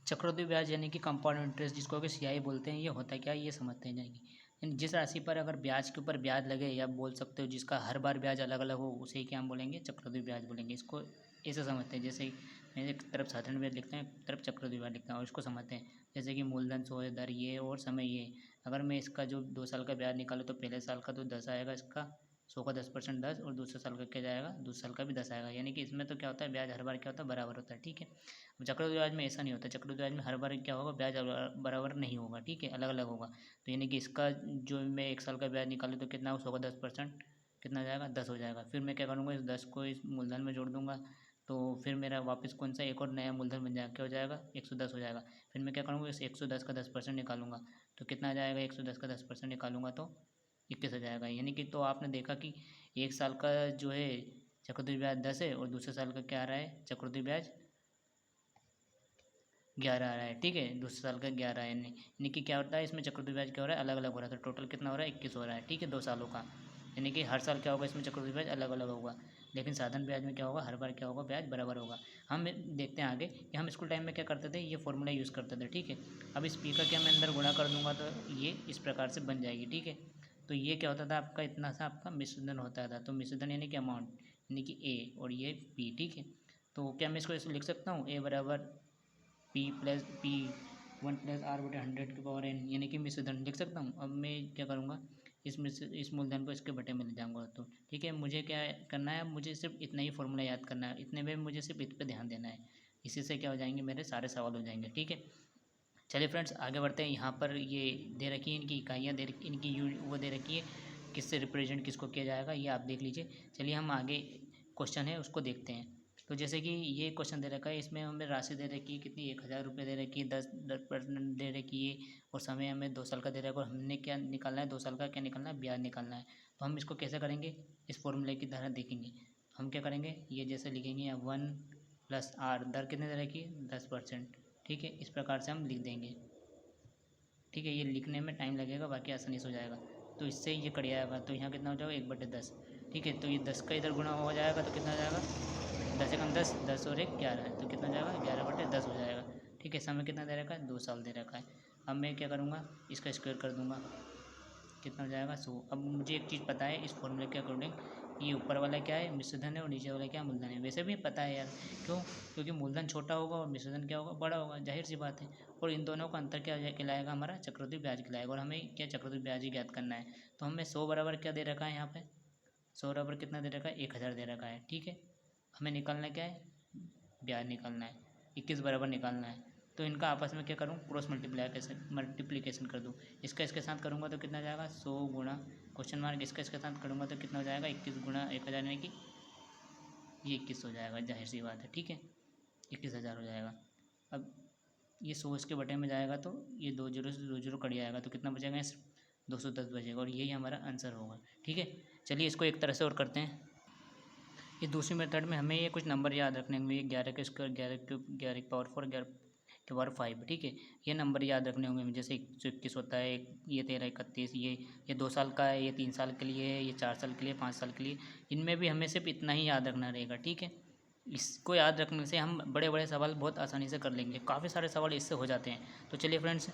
चक्रवृद्धि ब्याज यानी कि कंपाउंड इंटरेस्ट, जिसको कि सीआई बोलते हैं, ये होता क्या है ये समझते हैं जाएंगे। यानी जिस राशि पर अगर ब्याज के ऊपर ब्याज लगे, या बोल सकते हो जिसका हर बार ब्याज अलग अलग हो, उसे क्या हम बोलेंगे, चक्रवृद्धि ब्याज बोलेंगे। इसको ऐसे समझते हैं, जैसे मैं एक तरफ साधारण ब्याज लिखते हैं, एक तरफ चक्रवृद्धि ब्याज लिखते हैं, और इसको समझते हैं जैसे कि मूलधन, ब्याज दर ये और समय ये। अगर मैं इसका जो 2 साल का ब्याज निकालूँ तो पहले साल का तो 10 आएगा, इसका 100 का 10% 10, और दूसरे साल का क्या जाएगा, दूसरे साल का भी 10 आएगा। यानी कि इसमें तो क्या होता है, ब्याज हर बार क्या होता है, बराबर होता है। ठीक है। चक्रवृद्धि ब्याज में ऐसा नहीं होता, चक्रवृद्धि ब्याज में हर बार क्या होगा, ब्याज बराबर नहीं होगा। ठीक है, अलग अलग होगा। तो यानी कि इसका जो मैं 1 साल का ब्याज निकालूँ तो कितना हो, 100 का 10% कितना हो जाएगा, 10 हो जाएगा। फिर मैं क्या करूँगा, इस 10 को इस मूलधन में जोड़ दूंगा, तो फिर मेरा वापस कौन सा एक और नया मूलधन बन जाएगा, क्या हो जाएगा, 110 हो जाएगा। फिर मैं क्या करूँगा, इस 110 का 10% निकालूंगा, तो कितना आ जाएगा, 110 का 10% निकालूंगा तो 21 हो जाएगा। यानी कि तो आपने देखा कि 1 साल का जो है चक्रवृद्धि ब्याज 10 है, और दूसरे साल का क्या आ रहा है, चक्रवृद्धि ब्याज 11 आ रहा है। ठीक है, दूसरे साल का 11 है। यानी कि क्या होता है, इसमें चक्रवृद्धि ब्याज क्या हो रहा है, अलग अलग हो रहा है। तो टोटल कितना हो रहा है, 21 हो रहा है। ठीक है, 2 सालों का। यानी कि हर साल क्या होगा, इसमें चक्रवृद्धि ब्याज अलग अलग होगा। लेकिन साधारण ब्याज में क्या होगा, हर बार क्या होगा, ब्याज बराबर होगा। हम देखते हैं आगे कि हम स्कूल टाइम में क्या करते थे, ये फॉर्मूला यूज़ करते थे। ठीक है। अब इस पी का क्या मैं अंदर गुणा कर दूंगा तो ये इस प्रकार से बन जाएगी। ठीक है। तो ये क्या होता था आपका, इतना सा आपका मिश्रधन होता था। तो मिश्रधन यानी कि अमाउंट, यानी कि ए और ये पी। ठीक है। तो क्या मैं इसको ऐसे लिख सकता हूँ, ए बराबर P+P1+R/100 की पावर n, यानी कि मिश्रधन लिख सकता हूँ। अब मैं क्या करूँगा, इस मूलधन को इसके बटे में ले जाऊँगा। तो ठीक है, मुझे क्या करना है, मुझे सिर्फ इतना ही फॉर्मूला याद करना है, इतने में मुझे सिर्फ इस पर ध्यान देना है। इसी से क्या हो जाएंगे, मेरे सारे सवाल हो जाएंगे। ठीक है। चलिए फ्रेंड्स, आगे बढ़ते हैं। यहाँ पर ये दे रखी है, इनकी इकाइयाँ दे रखी, इनकी वो दे रखी है, किससे रिप्रेजेंट किसको किया जाएगा, ये आप देख लीजिए। चलिए हम आगे क्वेश्चन है उसको देखते हैं। तो जैसे कि ये क्वेश्चन दे रखा है, इसमें हमें राशि दे रखी है कितनी, 1000 रुपये दे रखी है, 10% दे रखी है, और समय हमें 2 साल का दे रखा है, और हमने क्या निकालना है, 2 साल का क्या निकालना है, ब्याज निकालना है। तो हम इसको कैसे करेंगे, इस फॉर्मूले की तरह देखेंगे। हम क्या करेंगे, ये जैसे लिखेंगे यहाँ 1+R, दर कितने दे रखी है, 10%। ठीक है, इस प्रकार से हम लिख देंगे। ठीक है, ये लिखने में टाइम लगेगा, बाकी आसानी से हो जाएगा। तो इससे ये कट जाएगा, तो यहाँ कितना हो जाएगा, 1/10। ठीक है, तो ये 10 का इधर गुणा हो जाएगा तो कितना हो जाएगा, 10 एकम 10, 10 और 1 11 है, तो कितना हो जाएगा, 11/10 हो जाएगा। ठीक है, समय कितना दे रखा है, 2 साल दे रखा है। अब मैं क्या करूँगा, इसका स्क्वायर कर दूँगा, कितना हो जाएगा, 100। अब मुझे एक चीज़ पता है, इस फॉर्मूले के अकॉर्डिंग ये ऊपर वाला क्या है, मिश्रधन है, और नीचे वाला क्या है, मूलधन है। वैसे भी पता है यार, क्यों, क्योंकि मूलधन छोटा होगा और मिश्रधन क्या होगा, बड़ा होगा, जाहिर सी बात है। और इन दोनों का अंतर क्या कहलाएगा, हमारा चक्रवृद्धि ब्याज कहलाएगा। और हमें क्या चक्रवृद्धि ब्याज ही ज्ञात करना है। तो हमें 100 बराबर क्या दे रखा है, यहाँ पे 100 बराबर कितना दे रखा है, 1000 दे रखा है। ठीक है, हमें निकालना क्या है, ब्याज निकालना है, 21 बराबर निकालना है। तो इनका आपस में क्या करूँ, क्रॉस मल्टीप्लिकेशन कर दूँ। इसका इसके साथ करूँगा तो कितना हो जाएगा, 100 गुणा क्वेश्चन मार्क, इसका इसके साथ करूँगा तो कितना हो जाएगा, 21 गुणा 1000, यानी कि ये 21 हो जाएगा, जाहिर सी बात है। ठीक है, 21,000 हो जाएगा। अब ये 100 इसके बटे में जाएगा तो ये 2 जीरो से 2 जीरो कट जाएगा, तो कितना बचेगा, सिर्फ 210 बचेगा, और यही हमारा आंसर होगा। ठीक है, चलिए इसको एक तरह से और करते हैं। ये दूसरी मेथड में हमें ये कुछ नंबर याद रखने होंगे, 11 के स्क्वायर, 11 क्यूब, 11 की पावर 4, 11 की पावर 5। ठीक है, ये नंबर याद रखने होंगे, जैसे 121 होता है, ये 1331, ये 2 साल का है, ये 3 साल के लिए है, ये 4 साल के लिए, 5 साल के लिए। इनमें भी हमें सिर्फ इतना ही याद रखना रहेगा। ठीक है, इसको याद रखने से हम बड़े बड़े सवाल बहुत आसानी से कर लेंगे, काफ़ी सारे सवाल इससे हो जाते हैं। तो चलिए फ्रेंड्स,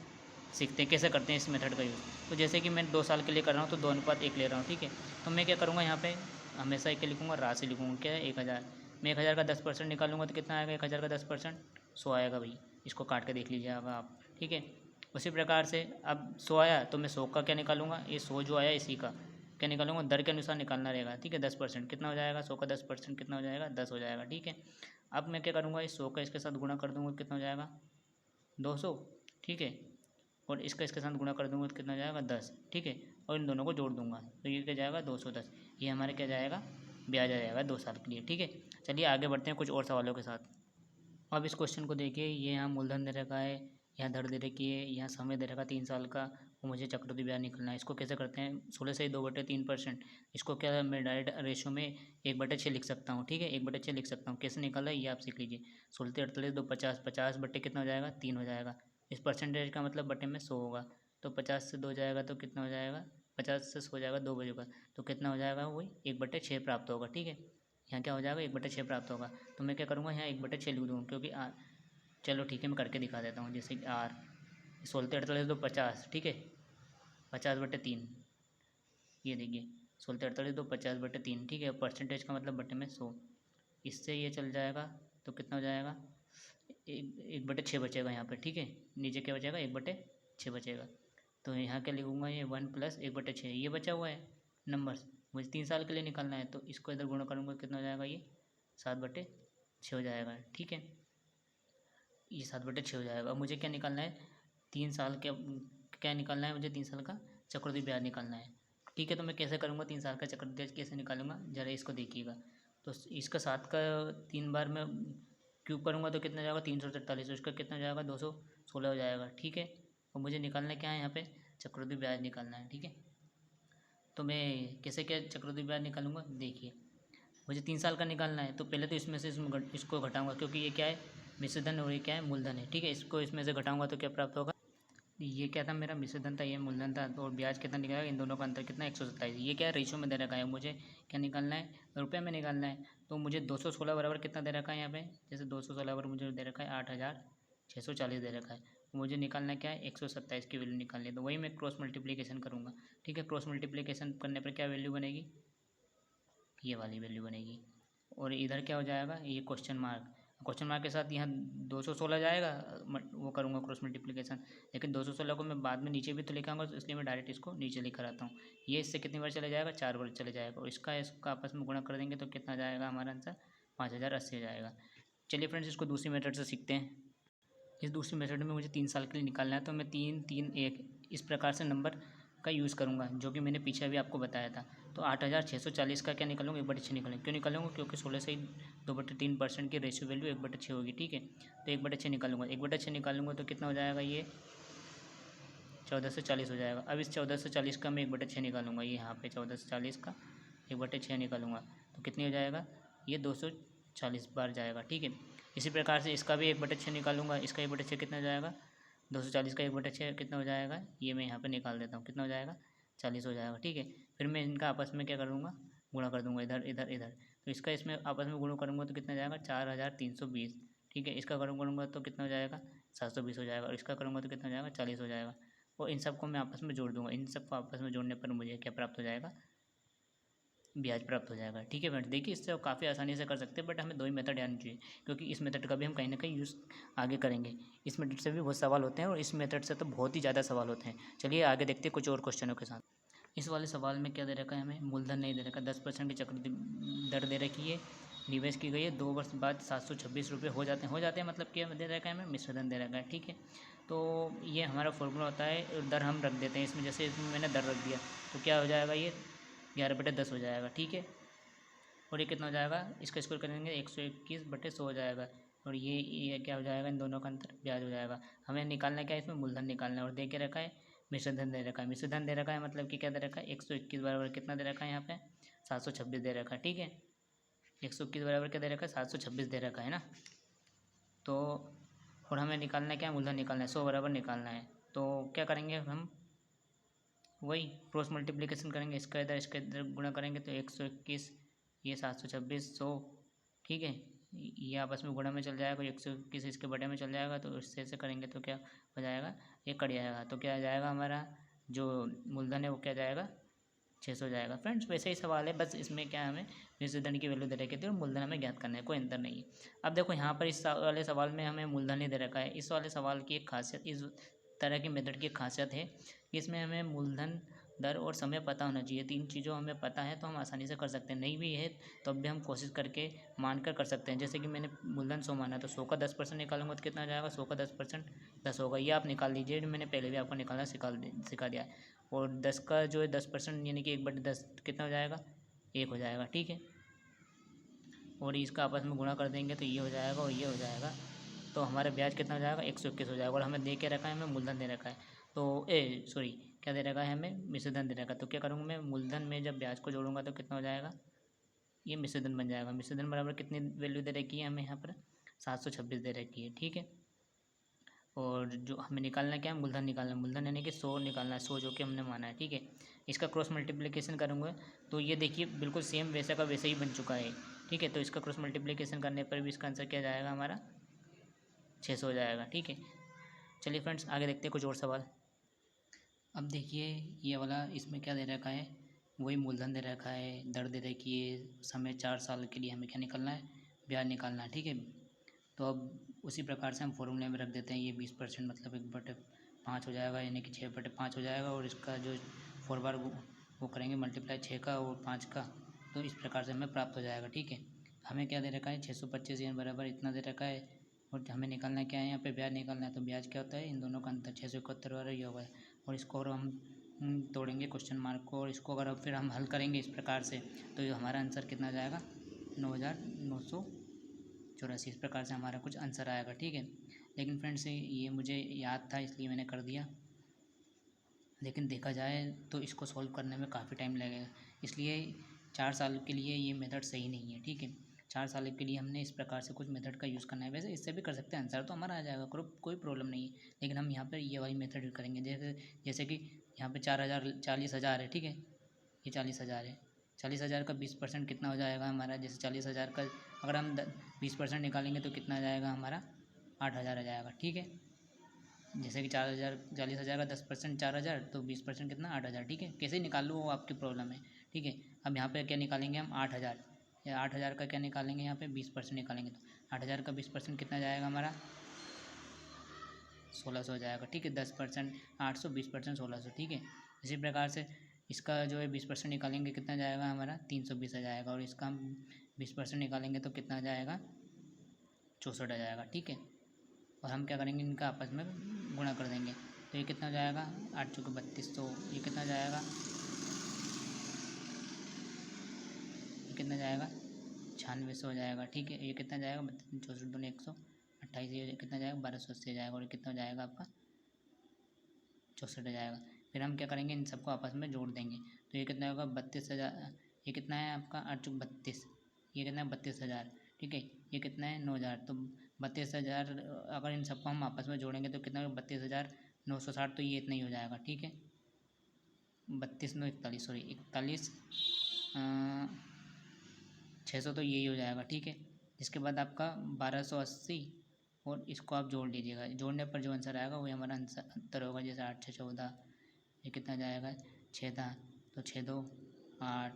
सीखते हैं कैसे करते हैं इस मेथड का यूज़। तो जैसे कि मैं 2 साल के लिए कर रहा हूँ तो 2:1 ले रहा हूँ। ठीक है, तो मैं क्या करूँगा, यहाँ पे हमेशा एक लिखूँगा, राशि लिखूँगा, क्या है, 1000। मैं 1000 का 10% निकालूंगा तो कितना आएगा, 1000 का 10% 100 आएगा भाई। इसको काट के देख लीजिएगा आप। ठीक है, उसी प्रकार से अब 100 आया तो मैं 100 का क्या निकालूंगा, ये 100 जो आया इसी का क्या निकालूंगा, दर के अनुसार निकालना रहेगा। ठीक है, 10% कितना हो जाएगा, 100 का 10% कितना हो जाएगा, 10 हो जाएगा। ठीक है, अब मैं क्या करूँगा, इस 100 का इसके साथ गुणा कर दूँगा, कितना हो जाएगा, 200। ठीक है, और इसका इसके साथ गुणा कर दूंगा तो कितना हो जाएगा, 10। ठीक है, और इन दोनों को जोड़ दूंगा तो ये क्या जाएगा, 210। ये हमारे क्या जाएगा, ब्याज आ जाएगा 2 साल के लिए। ठीक है, चलिए आगे बढ़ते हैं कुछ और सवालों के साथ। अब इस क्वेश्चन को देखिए, ये यहाँ मूलधन दे रखा है, यहाँ दर दे रखी है, यहाँ समय दे रखा 3 साल का, और मुझे चक्रवृद्धि ब्याज निकलना है। इसको कैसे करते हैं, 16 से 2/3%। इसको क्या मैं डायरेक्ट रेशो में 1/6 लिख सकता हूँ। ठीक है, 1/6 लिख सकता हूँ। कैसे निकाला है ये आप सीख लीजिए। 16 से 48, 2 50, 50 बट्टे कितना हो जाएगा, 3 हो जाएगा। इस परसेंटेज का मतलब बटे में 100 होगा, तो 50 से 2 जाएगा तो कितना हो जाएगा, 50 से 100 जाएगा 2 बजेगा, तो कितना हो जाएगा, वही 1/6 प्राप्त होगा। ठीक है, यहाँ क्या हो जाएगा, 1/6 प्राप्त होगा। तो मैं क्या करूँगा, यहाँ 1/6 लिख दूँगा, क्योंकि चलो ठीक है, मैं करके दिखा देता हूँ। जैसे कि आर 16 48 2 50, ठीक है, 50/3, ये देखिए 16 48 2 50/3, ठीक है। परसेंटेज का मतलब बटे में 100, इससे ये चल जाएगा तो कितना हो जाएगा, 1/6 बचेगा यहाँ पे, ठीक है। नीचे क्या बचेगा, 1/6 बचेगा। तो यहाँ क्या लिखूँगा, ये 1 + 1/6 ये बचा हुआ है नंबर्स, मुझे 3 साल के लिए निकालना है। तो इसको इधर गुणा करूँगा, कितना हो जाएगा, ये 7/6 हो जाएगा, ठीक है। ये 7/6 हो जाएगा। अब मुझे क्या निकालना है, 3 साल क्या निकालना है मुझे, 3 साल का चक्रवृद्धि ब्याज निकालना है, ठीक है। तो मैं कैसे करूँगा, 3 साल का चक्रवृद्धि ब्याज कैसे निकालूंगा, ज़रा इसको देखिएगा। तो इसका 7 का 3 बार में क्यूब करूँगा तो कितना जाएगा, 343, इसका कितना हो जाएगा, 216 हो जाएगा, ठीक है। और मुझे निकालना क्या है, यहाँ पे चक्रवृद्धि ब्याज निकालना है, ठीक है। तो मैं कैसे क्या चक्रवृद्धि ब्याज निकालूंगा, देखिए मुझे 3 साल का निकालना है। तो पहले तो इसमें से इसको घटाऊंगा, क्योंकि ये क्या है, मिश्रधन और ये क्या है, मूलधन है, ठीक है। इसको इसमें से घटाऊंगा तो क्या प्राप्त होगा, ये क्या था, मेरा मिश्रधन था, ये मूलधन था। तो और ब्याज कितना निकलेगा, इन दोनों का अंतर कितना, 127। ये क्या है, रेशियो में दे रखा है, मुझे क्या निकालना है, रुपये में निकालना है। तो मुझे 216 बराबर कितना दे रखा है यहाँ पे, जैसे 216 बराबर मुझे दे रखा है 8640 दे रखा है। मुझे निकालना क्या है, 127 की वैल्यू निकालनी है। तो वही मैं क्रॉस मल्टीप्लिकेशन करूँगा, ठीक है। क्रॉस मल्टीप्लिकेशन करने पर क्या वैल्यू बनेगी, ये वाली वैल्यू बनेगी। और इधर क्या हो जाएगा, ये क्वेश्चन मार्क के साथ यहाँ 216 जाएगा, वो करूँगा क्रॉस मल्टीप्लिकेशन। लेकिन 216 को मैं बाद में नीचे भी तो लिखाऊंगा, तो इसलिए मैं डायरेक्ट इसको नीचे लिखा रहता हूँ। ये इससे कितनी बार चले जाएगा, 4 बार चले जाएगा। और इसका आपस में गुणा कर देंगे तो कितना जाएगा, हमारा आंसर 5080 हो जाएगा। चलिए फ्रेंड्स, इसको दूसरी मेथड से सीखते हैं। इस दूसरी मेथड में मुझे 3 साल के लिए निकालना है, तो मैं 3 3 1 इस प्रकार से नंबर का यूज़ करूँगा, जो कि मैंने पीछे भी आपको बताया था। तो 8640 का क्या निकालूंगा, 1/6 निकालूंगा। क्यों निकालूंगा, क्योंकि 16 से ही 2/3% की रेशियो वैल्यू 1/6 होगी, ठीक है। तो 1/6 निकालूंगा, 1/6 निकालूंगा तो कितना हो जाएगा, ये 1440 हो जाएगा। अब इस 1440 का मैं 1/6 निकालूंगा, ये यहाँ पे 1440 का 1/6 निकालूंगा तो कितनी हो जाएगा, ये 240 बार जाएगा, ठीक है। इसी प्रकार से इसका भी 1/6 निकालूंगा, इसका 1/6 कितना हो जाएगा, 240 का 1/6 कितना हो जाएगा, ये मैं यहाँ पे निकाल देता हूँ, कितना हो जाएगा, 40 हो जाएगा, ठीक है। फिर मैं इनका आपस में क्या करूँगा, गुणा कर दूँगा, इधर इधर इधर। तो इसका इसमें आपस में गुणा करूँगा तो कितना जाएगा, 4320, ठीक है। इसका करूँगा तो कितना हो जाएगा, 720 हो जाएगा। और इसका करूँगा तो कितना हो जाएगा, 40 हो जाएगा। और इन सबको मैं आपस में जोड़ दूँगा, इन सबको आपस में जोड़ने पर मुझे क्या प्राप्त हो जाएगा, ब्याज प्राप्त हो जाएगा, ठीक है फ्रेंड्स। देखिए इससे काफ़ी आसानी से कर सकते हैं, बट हमें 2 ही मेथड आनी चाहिए, क्योंकि इस मेथड का भी हम कहीं ना कहीं यूज़ आगे करेंगे। इस मेथड से भी बहुत सवाल होते हैं और इस मेथड से तो बहुत ही ज़्यादा सवाल होते हैं। चलिए आगे देखते हैं कुछ और क्वेश्चनों के साथ। इस वाले सवाल में क्या दे रखा है, हमें मूलधन नहीं दे रखा, 10% की चक्रवृद्धि दर दे रखी है, निवेश की गई है, 2 वर्ष बाद 726 रुपये हो जाते हैं, मतलब क्या दे रखा है, हमें मिश्रधन दे रखा है, ठीक है। तो ये हमारा फॉर्मूला होता है, दर हम रख देते हैं इसमें, जैसे इसमें मैंने दर रख दिया तो क्या हो जाएगा, ये 11/10 हो जाएगा, ठीक है। और ये कितना हो जाएगा, इसका स्क्वायर करेंगे 121/100 हो जाएगा। और ये क्या हो जाएगा, इन दोनों का अंतर ब्याज हो जाएगा। हमें निकालना क्या है, इसमें मूलधन निकालना है। और दे के रखा है मिश्रधन दे रखा है, मिश्रधन दे रखा है मतलब कि क्या दे रखा है, 121 बराबर कितना दे रखा है, यहाँ पे 726 दे रखा है, ठीक है। 121 बराबर क्या दे रखा है, 726 दे रखा है ना। तो और हमें निकालना क्या है, मूलधन निकालना है, 100 बराबर निकालना है। तो क्या करेंगे हम, वही क्रॉस मल्टीप्लिकेशन करेंगे, इसका इधर गुणा करेंगे तो 121, ये 726, 100, ठीक है। ये आपस में गुणा में चल जाएगा, 121 इसके बटे में चल जाएगा, तो इससे ऐसे करेंगे तो क्या हो जाएगा, ये कट जाएगा। तो क्या आ जाएगा, हमारा जो मूलधन है वो क्या जाएगा, 600 जाएगा। फ्रेंड्स वैसे ही सवाल है, बस इसमें क्या हमें मिश्रधन की वैल्यू दे रखी थी और मूलधन हमें ज्ञात करना है, कोई अंतर नहीं है। अब देखो यहाँ पर इस वाले सवाल में हमें मूलधन ही दे रखा है। इस वाले सवाल की एक खासियत, इस तरह की मेथड की एक खासियत है कि इसमें हमें मूलधन, दर और समय पता होना चाहिए। 3 चीज़ों हमें पता है तो हम आसानी से कर सकते हैं, नहीं भी है तो अब भी हम कोशिश करके मानकर कर सकते हैं। जैसे कि मैंने मूलधन 100 माना, तो 100 का 10% निकालूंगा तो कितना जाएगा, 100 का 10% 10 होगा। ये आप निकाल लीजिए, मैंने पहले भी आपको निकालना सिखा दिया है। और 10 का जो है 10% यानी कि 1/10 कितना हो जाएगा, 1 हो जाएगा, ठीक है। और इसका आपस में गुणा कर देंगे तो ये हो जाएगा और ये हो जाएगा, तो हमारा ब्याज कितना हो जाएगा, 121 हो जाएगा। और हमें दे के रखा है, हमें मूलधन दे रखा है, तो सॉरी क्या दे रखा है, हमें मिश्रधन दे रखा है। तो क्या करूँगा मैं, मूलधन में जब ब्याज को जोड़ूंगा तो कितना हो जाएगा, ये मिश्रधन बन जाएगा। मिश्रधन बराबर कितनी वैल्यू दे रखी है हमें यहाँ पर, 726 दे रखी है, ठीक है। और जो हमें निकालना क्या है, मूलधन निकालना है, मूलधन यानी कि 100 निकालना है, 100 जो कि हमने माना है, ठीक है। इसका क्रॉस मल्टीप्लिकेशन करूँगा तो ये देखिए बिल्कुल सेम वैसा का वैसा ही बन चुका है, ठीक है। तो इसका क्रॉस मल्टीप्लिकेशन करने पर भी इसका आंसर क्या जाएगा हमारा, 600 हो जाएगा। ठीक है, चलिए फ्रेंड्स आगे देखते हैं कुछ और सवाल। अब देखिए ये वाला, इसमें क्या दे रखा है, वही मूलधन दे रखा है, दर दे रखी है, समय 4 साल के लिए हमें क्या निकालना है, ब्याज निकालना है। ठीक है, तो अब उसी प्रकार से हम फॉर्मूले में रख देते हैं। ये 20% मतलब 1/5 हो जाएगा, यानी कि 6/5 हो जाएगा। और इसका जो 4 बार वो करेंगे मल्टीप्लाई 6 का और 5 का, तो इस प्रकार से हमें प्राप्त हो जाएगा। ठीक है, हमें क्या दे रखा है, 625 यानी बराबर इतना दे रखा है। और हमें निकालना क्या है, यहाँ पे ब्याज निकालना है। तो ब्याज क्या होता है, इन दोनों का अंतर 671 वाला ये होगा। और इसको और हम तोड़ेंगे क्वेश्चन मार्क को, और इसको अगर अब फिर हम हल करेंगे इस प्रकार से, तो ये हमारा आंसर कितना जाएगा, 9,984। इस प्रकार से हमारा कुछ आंसर आएगा। ठीक है, लेकिन फ्रेंड्स ये मुझे याद था इसलिए मैंने कर दिया, लेकिन देखा जाए तो इसको सॉल्व करने में काफ़ी टाइम लगेगा। इसलिए 4 साल के लिए ये मेथड सही नहीं है। ठीक है, 4 साल के लिए हमने इस प्रकार से कुछ मेथड का यूज़ करना है। वैसे इससे भी कर सकते हैं, आंसर तो हमारा आ जाएगा, कोई प्रॉब्लम नहीं है। लेकिन हम यहाँ पर ये वाली मेथड करेंगे। जैसे कि यहाँ पे 40,000 है। ठीक है, ये 40,000 है। 40,000 का 20% कितना हो जाएगा हमारा, जैसे 40,000 का अगर हम 20% निकालेंगे तो कितना आ जाएगा हमारा, 8,000 आ जाएगा। ठीक है, जैसे कि 40,000 का 10% 4,000, तो 20% कितना, 8,000। ठीक है, कैसे निकाल लो वो आपकी प्रॉब्लम है। ठीक है, अब यहाँ पे क्या निकालेंगे हम, 8,000, या 8,000 का क्या निकालेंगे, यहाँ पे 20% निकालेंगे। तो 8,000 का 20% कितना जाएगा हमारा, 1,600 हो जाएगा। ठीक है, 10% 800, 20% 1,600। ठीक है, इसी प्रकार से इसका जो है 20% निकालेंगे कितना जाएगा हमारा, 320 आ जाएगा। और इसका हम 20% निकालेंगे तो कितना जाएगा, 64 आ जाएगा। ठीक है, और हम क्या करेंगे, इनका आपस में गुणा कर देंगे। तो ये कितना जाएगा, 8 चौके 32, तो ये कितना जाएगा, ये कितना जाएगा, 9600 हो जाएगा। ठीक है, ये कितना जाएगा, 64 दूनी 128, ये कितना जाएगा, 1280 जाएगा। और ये कितना हो जाएगा आपका, 64 हो जाएगा। फिर हम क्या करेंगे, इन सबको आपस में जोड़ देंगे। तो ये कितना होगा, 32,000, ये कितना है आपका 8 चौक 32, ये कितना है 32,000। ठीक है, ये कितना है 9,000। तो 32,000 अगर इन सबको हम आपस में जोड़ेंगे तो कितना होगा, 32,960। तो ये इतना ही हो जाएगा। ठीक है, 32 9 41, सॉरी 41, 600, तो यही हो जाएगा। ठीक है, इसके बाद आपका 1280, और इसको आप जोड़ लीजिएगा। जोड़ने पर जो आंसर आएगा वही हमारा आंसर होगा। जैसे 8 6 14, ये कितना जाएगा, 6 था, तो 6 2 8,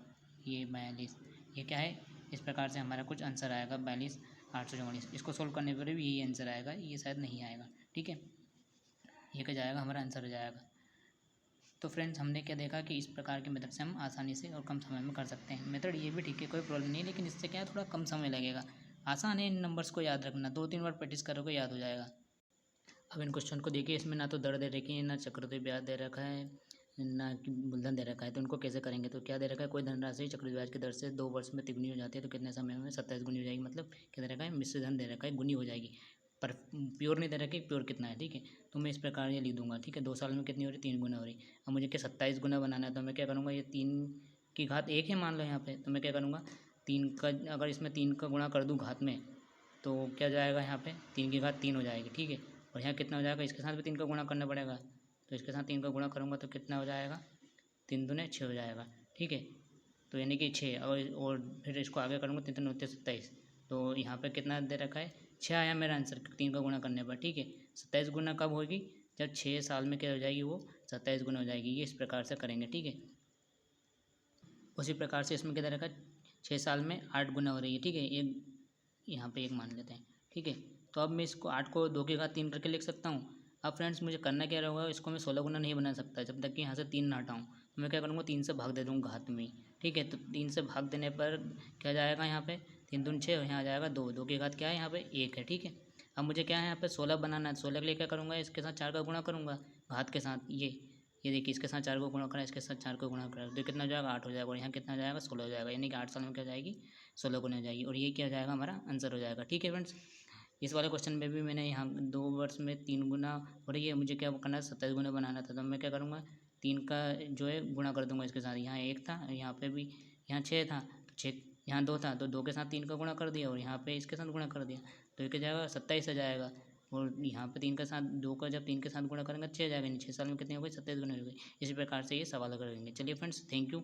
ये 42, ये क्या है, इस प्रकार से हमारा कुछ आंसर आएगा 42,844। इसको सोल्व करने पर भी यही आंसर आएगा, ये शायद नहीं आएगा। ठीक है, ये क्या जाएगा, हमारा आंसर हो जाएगा। तो फ्रेंड्स हमने क्या देखा कि इस प्रकार के मेथड से हम आसानी से और कम समय में कर सकते हैं। मेथड ये भी ठीक है, कोई प्रॉब्लम नहीं है, लेकिन इससे क्या है, थोड़ा कम समय लगेगा। आसान है इन नंबर्स को याद रखना, 2-3 बार प्रैक्टिस करोगे याद हो जाएगा। अब इन क्वेश्चन को देखिए, इसमें ना तो दर दे रखी है, ना चक्रवृद्धि ब्याज दे रखा है, ना कि मूलधन दे रखा है। तो उनको कैसे करेंगे, तो क्या दे रखा है, कोई धनराशि चक्रवृद्धि ब्याज की दर से 2 वर्ष में तिगुनी हो जाती है तो कितने समय में 27 गुनी हो जाएगी। मतलब क्या दे रखा है, मिश्र धन दे रखा है, गुनी हो जाएगी, पर प्योर नहीं दे रखा है प्योर कितना है। ठीक है, तो मैं इस प्रकार ये लिख दूंगा। ठीक है, 2 साल में कितनी हो रही, 3 गुना हो रही। अब मुझे क्या 27 गुना बनाना है, तो मैं क्या करूँगा, ये 3 की घात 1 है मान लो यहाँ पे, तो मैं क्या करूँगा, 3 का अगर इसमें 3 का गुणा कर दूँ घात में, तो क्या जाएगा यहाँ पे, 3 की घात 3 हो जाएगी। ठीक है, और यहाँ कितना हो जाएगा, इसके साथ भी 3 का गुणा करना पड़ेगा, तो इसके साथ 3 का गुणा करूँगा तो कितना हो जाएगा, 3 दूने 6 हो जाएगा। ठीक है, तो यानी कि 6, और फिर इसको आगे करूँगा 3 3 29 27, तो यहाँ पे कितना दे रखा है, 6 आया मेरा आंसर 3 का गुणा करने पर। ठीक है, 27 गुना कब होगी, जब 6 साल में क्या हो जाएगी, वो 27 गुना हो जाएगी। ये इस प्रकार से करेंगे। ठीक है, उसी प्रकार से इसमें क्या दे रखा है, 6 साल में 8 गुना हो रही है। ठीक है, ये यहाँ पे 1 मान लेते हैं। ठीक है, तो अब मैं इसको 8 को 2 की घात 3 करके लिख सकता हूँ। अब फ्रेंड्स मुझे करना क्या रहेगा, इसको मैं 16 गुना नहीं बना सकता जब तक कि यहाँ से 3 ना हटाऊँ। तो मैं क्या करूँगा, 3 से भाग दे दूँगा घात में। ठीक है, तो 3 से भाग देने पर क्या जाएगा, यहाँ पे 3 दूनी 6, और यहाँ आ जाएगा 2, 2 की घात क्या है, यहाँ पे 1 है। ठीक है, अब मुझे क्या है, यहाँ पे 16 बनाना है। 16 के लिए क्या करूँगा, इसके साथ 4 का गुणा करूँगा घात के साथ। ये देखिए, इसके साथ 4 को गुणा करा, इसके साथ 4 को गुणा करा, तो कितना हो जाएगा, 8 हो जाएगा। और यहाँ कितना हो जाएगा, 16 हो जाएगा। यानी कि 8 साल में क्या हो जाएगी, 16 गुना हो जाएगी। और ये क्या हो जाएगा, हमारा आंसर हो जाएगा। ठीक है फ्रेंड्स, इस वाले क्वेश्चन में भी मैंने यहाँ 2 वर्ष में 3 गुना हो रही है, मुझे क्या करना है, 27 गुना बनाना था। तो मैं क्या करूँगा, 3 का जो है गुणा कर दूंगा इसके साथ। यहाँ 1 था, यहाँ पे भी, यहाँ 6 था, तो 6, यहाँ 2 था, तो 2 के साथ 3 का गुणा कर दिया, और यहाँ पे इसके साथ गुणा कर दिया, तो ये क्या जाएगा, 27 आ जाएगा। और यहाँ पे 3 के साथ 2 का जब 3 के साथ गुणा करेंगे 6 आ जाएगा। 6 साल में कितनी हो गई, 27 गुना हो गई। इसी प्रकार से ये सवाल करेंगे। चलिए फ्रेंड्स, थैंक यू।